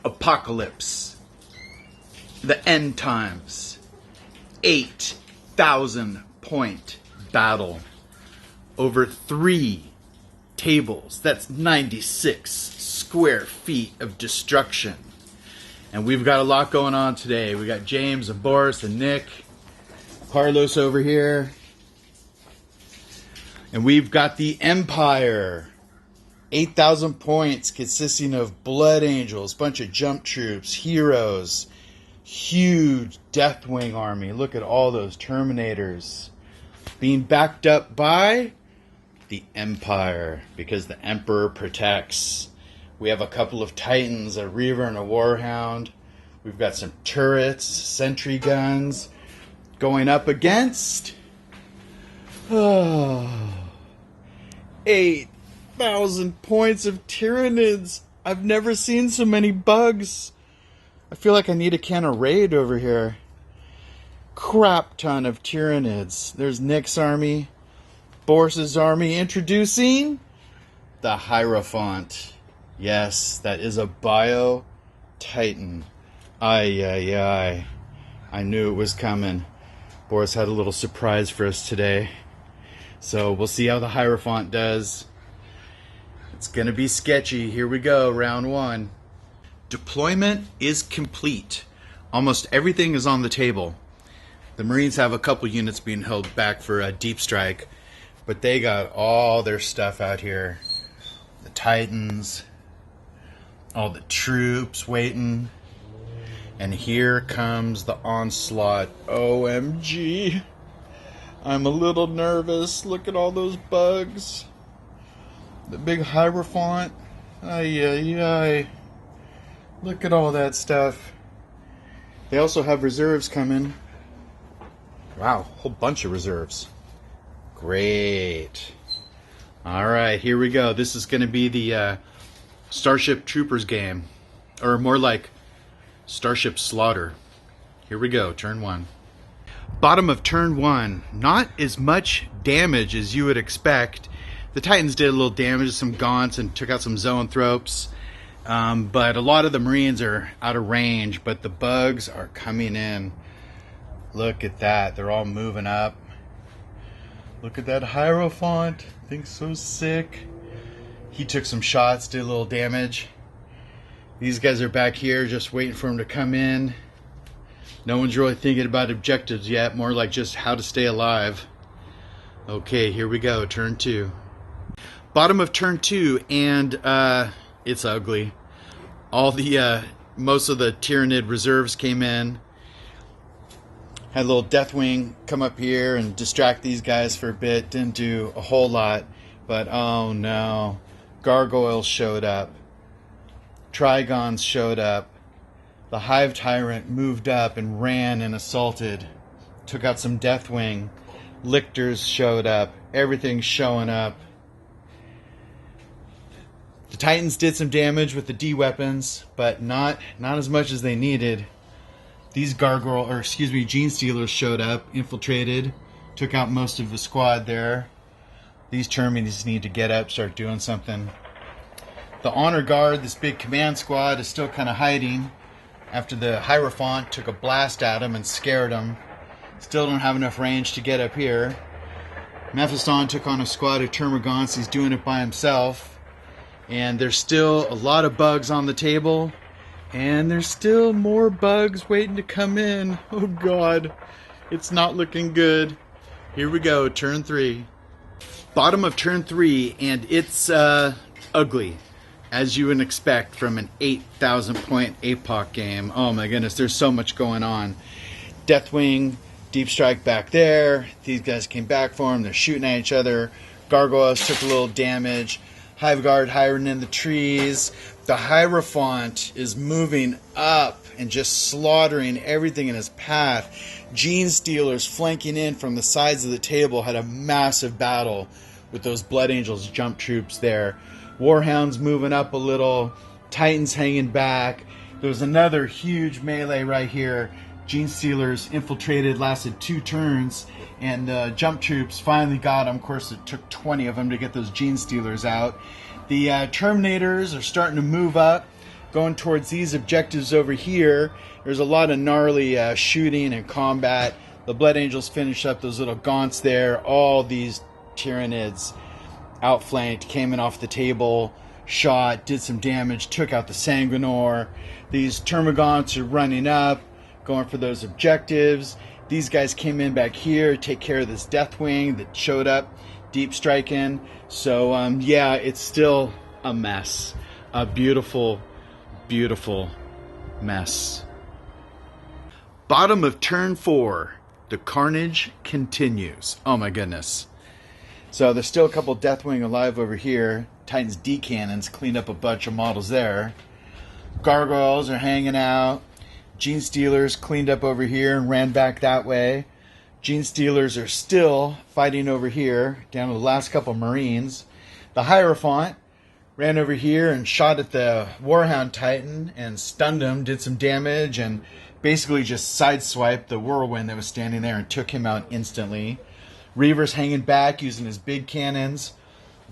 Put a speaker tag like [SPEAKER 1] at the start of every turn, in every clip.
[SPEAKER 1] Apocalypse. The end times. 8,000 point battle. Over 3 tables. That's 96 square feet of destruction. And we've got a lot going on today. We got James and Boris and Nick. Carlos over here. And we've got the Empire. 8,000 points consisting of Blood Angels, bunch of jump troops, heroes, huge Deathwing army. Look at all those Terminators. Being backed up by the Empire, because the Emperor protects. We have a couple of Titans, a Reaver and a Warhound. We've got some turrets, sentry guns, going up against 8,000 points of Tyranids. I've never seen so many bugs. I feel like I need a can of Raid over here. Crap ton of Tyranids. There's Nick's army, Boris's army. Introducing the Hierophant. Yes, that is a Bio Titan. Ay, ay, ay. I knew it was coming. Boris had a little surprise for us today. So we'll see how the Hierophant does. It's going to be sketchy. Here we go, round 1. Deployment is complete. Almost everything is on the table. The Marines have a couple units being held back for a deep strike, but they got all their stuff out here. The Titans, all the troops waiting. And here comes the onslaught. OMG. I'm a little nervous. Look at all those bugs. The big Hierophant. Ay, ay, ay. Look at all that stuff. They also have reserves coming. Wow, a whole bunch of reserves. Great. Alright, here we go. This is going to be the Starship Troopers game. Or more like Starship Slaughter. Here we go, turn 1. Bottom of turn 1. Not as much damage as you would expect. The Titans did a little damage, some gaunts, and took out some zoanthropes. But a lot of the Marines are out of range, but the bugs are coming in. Look at that. They're all moving up. Look at that Hierophant. Thing's so sick. He took some shots, did a little damage. These guys are back here just waiting for him to come in. No one's really thinking about objectives yet, more like just how to stay alive. Okay, here we go, turn 2. Bottom of turn 2, and it's ugly. All the most of the Tyranid reserves came in. Had a little Deathwing come up here and distract these guys for a bit. Didn't do a whole lot, but oh no. Gargoyles showed up. Trigons showed up. The Hive Tyrant moved up and ran and assaulted. Took out some Deathwing. Lictors showed up. Everything's showing up. The Titans did some damage with the D weapons, but not as much as they needed. These Gene Stealers showed up, infiltrated, took out most of the squad there. These Terminators need to get up, start doing something. The Honor Guard, this big command squad, is still kind of hiding after the Hierophant took a blast at him and scared him. Still don't have enough range to get up here. Mephiston took on a squad of Termagants. He's doing it by himself. And there's still a lot of bugs on the table. And there's still more bugs waiting to come in. Oh God, it's not looking good. Here we go, turn 3. Bottom of turn 3, and it's ugly, as you would expect from an 8,000 point APOC game. Oh my goodness, there's so much going on. Deathwing, Deep Strike back there. These guys came back for him. They're shooting at each other. Gargoyles took a little damage. Hive Guard hiding in the trees. The Hierophant is moving up and just slaughtering everything in his path. Gene Stealers flanking in from the sides of the table had a massive battle with those Blood Angels jump troops there. Warhounds moving up a little. Titans hanging back. There was another huge melee right here. Gene Stealers infiltrated, lasted 2 turns, and jump troops finally got them. Of course, it took 20 of them to get those Gene Stealers out. The Terminators are starting to move up. going towards these objectives over here. There's a lot of gnarly shooting and combat. The Blood Angels finished up those little gaunts there. All these Tyranids outflanked, came in off the table, shot, did some damage, took out the Sanguinor. These Termagants are running up, going for those objectives. These guys came in back here, take care of this Deathwing that showed up, deep striking. So yeah, it's still a mess. A beautiful, beautiful mess. Bottom of turn 4. The carnage continues. Oh my goodness. So there's still a couple Deathwing alive over here. Titan's D cannons cleaned up a bunch of models there. Gargoyles are hanging out. Gene Stealers cleaned up over here and ran back that way. Gene Stealers are still fighting over here, down to the last couple Marines. The Hierophant ran over here and shot at the Warhound Titan and stunned him, did some damage, and basically just sideswiped the Whirlwind that was standing there and took him out instantly. Reaver's hanging back using his big cannons.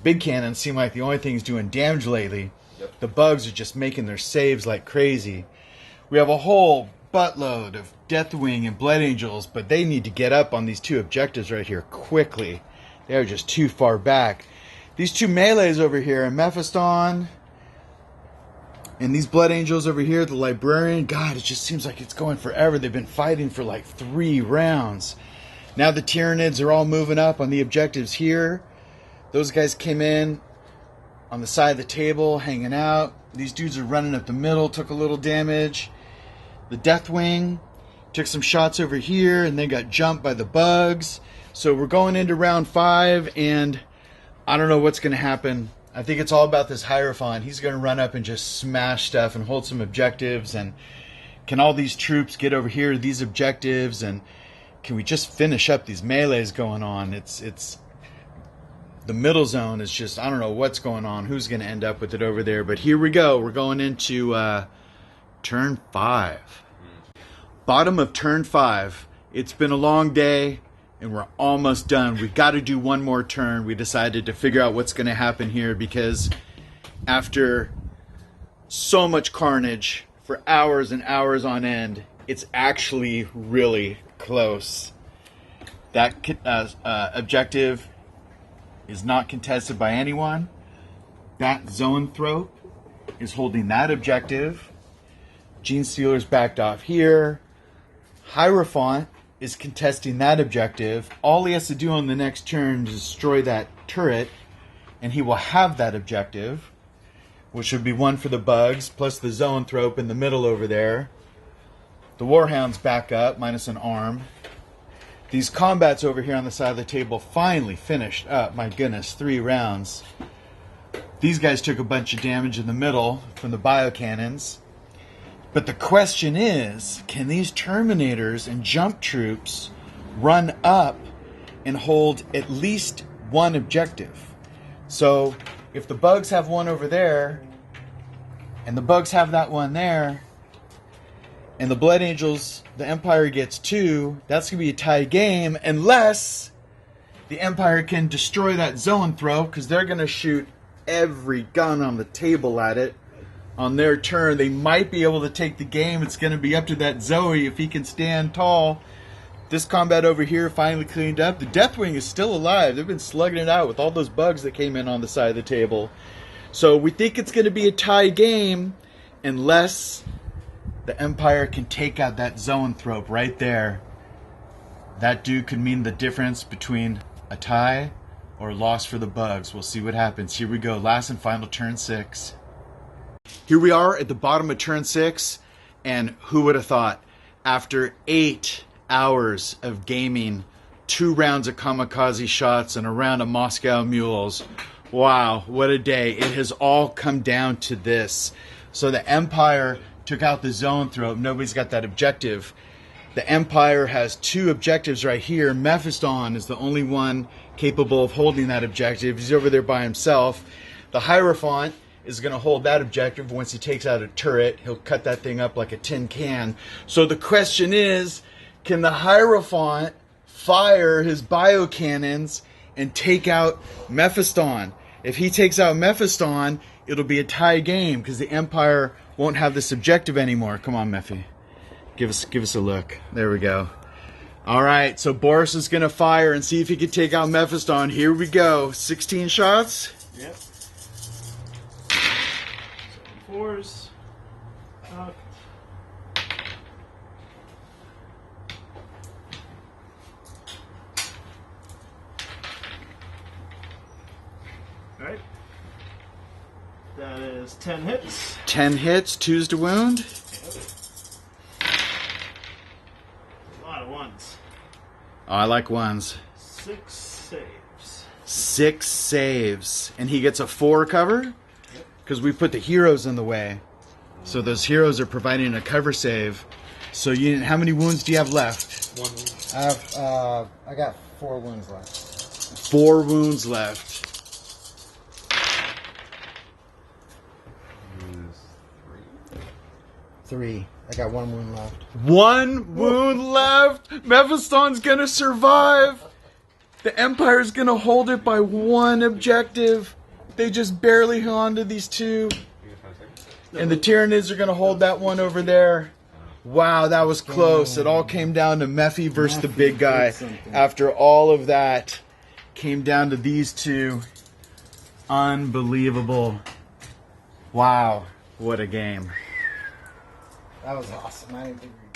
[SPEAKER 1] Big cannons seem like the only thing he's doing damage lately. Yep. The bugs are just making their saves like crazy. We have a whole buttload of Deathwing and Blood Angels, but they need to get up on these two objectives right here quickly. They are just too far back. These two melees over here, Mephiston and these Blood Angels over here, the Librarian. God, it just seems like it's going forever. They've been fighting for like 3 rounds. Now the Tyranids are all moving up on the objectives here. Those guys came in on the side of the table, hanging out. These dudes are running up the middle, took a little damage. The Deathwing took some shots over here, and they got jumped by the bugs. So we're going into round 5, and I don't know what's going to happen. I think it's all about this Hierophant. He's going to run up and just smash stuff and hold some objectives. And can all these troops get over here to these objectives? And can we just finish up these melees going on? It's the middle zone is just, I don't know what's going on. Who's going to end up with it over there? But here we go. We're going into turn 5. Bottom of turn 5. It's been a long day, and we're almost done. We've got to do one more turn. We decided to figure out what's going to happen here, because after so much carnage for hours and hours on end, it's actually really close. That objective is not contested by anyone. That Zoanthrope is holding that objective. Gene Stealer's backed off here. Hierophant is contesting that objective. All he has to do on the next turn is destroy that turret, and he will have that objective, which would be 1 for the bugs, plus the Zoanthrope in the middle over there. The Warhound's back up, minus an arm. These combats over here on the side of the table finally finished up. My goodness, 3 rounds. These guys took a bunch of damage in the middle from the biocannons. But the question is, can these Terminators and jump troops run up and hold at least 1 objective? So if the bugs have 1 over there, and the bugs have that 1 there, and the Blood Angels, the Empire gets 2, that's going to be a tie game, unless the Empire can destroy that Zoanthrope, because they're going to shoot every gun on the table at it. On their turn, they might be able to take the game. It's going to be up to that Zoe if he can stand tall. This combat over here finally cleaned up. The Deathwing is still alive. They've been slugging it out with all those bugs that came in on the side of the table. So we think it's going to be a tie game unless the Empire can take out that Zoanthrope right there. That dude could mean the difference between a tie or a loss for the bugs. We'll see what happens. Here we go. Last and final turn 6. Here we are at the bottom of turn 6, and who would have thought, after 8 hours of gaming, 2 rounds of kamikaze shots, and a round of Moscow mules, wow, what a day. It has all come down to this. So the Empire took out the Zoanthrope. Nobody's got that objective. The Empire has 2 objectives right here. Mephiston is the only one capable of holding that objective. He's over there by himself. The Hierophant is going to hold that objective. Once he takes out a turret, he'll cut that thing up like a tin can. So the question is, can the Hierophant fire his biocannons and take out Mephiston? If he takes out Mephiston, it'll be a tie game because the Empire won't have this objective anymore. Come on, Mephi. Give us a look. There we go. All right, so Boris is going to fire and see if he can take out Mephiston. Here we go. 16 shots.
[SPEAKER 2] Yep. 7 4s. Out. Alright. That is 10 hits.
[SPEAKER 1] 10 hits, 2s to wound.
[SPEAKER 2] A lot of ones.
[SPEAKER 1] Oh, I like ones.
[SPEAKER 2] 6 saves.
[SPEAKER 1] 6 saves. And he gets a 4 cover? Because we put the heroes in the way. So those heroes are providing a cover save. So how many wounds do you have left?
[SPEAKER 2] 1 wound.
[SPEAKER 3] I got 4 wounds left.
[SPEAKER 1] 4 wounds left.
[SPEAKER 3] 3. I got 1 wound left.
[SPEAKER 1] 1 wound left. Mephiston's gonna survive. The Empire's gonna hold it by 1 objective. They just barely hung on to these 2. And the Tyranids are gonna hold that 1 over there. Wow, that was close. It all came down to Mephi versus the big guy. After all of that, came down to these 2. Unbelievable. Wow, what a game.
[SPEAKER 3] That was awesome. I didn't think we were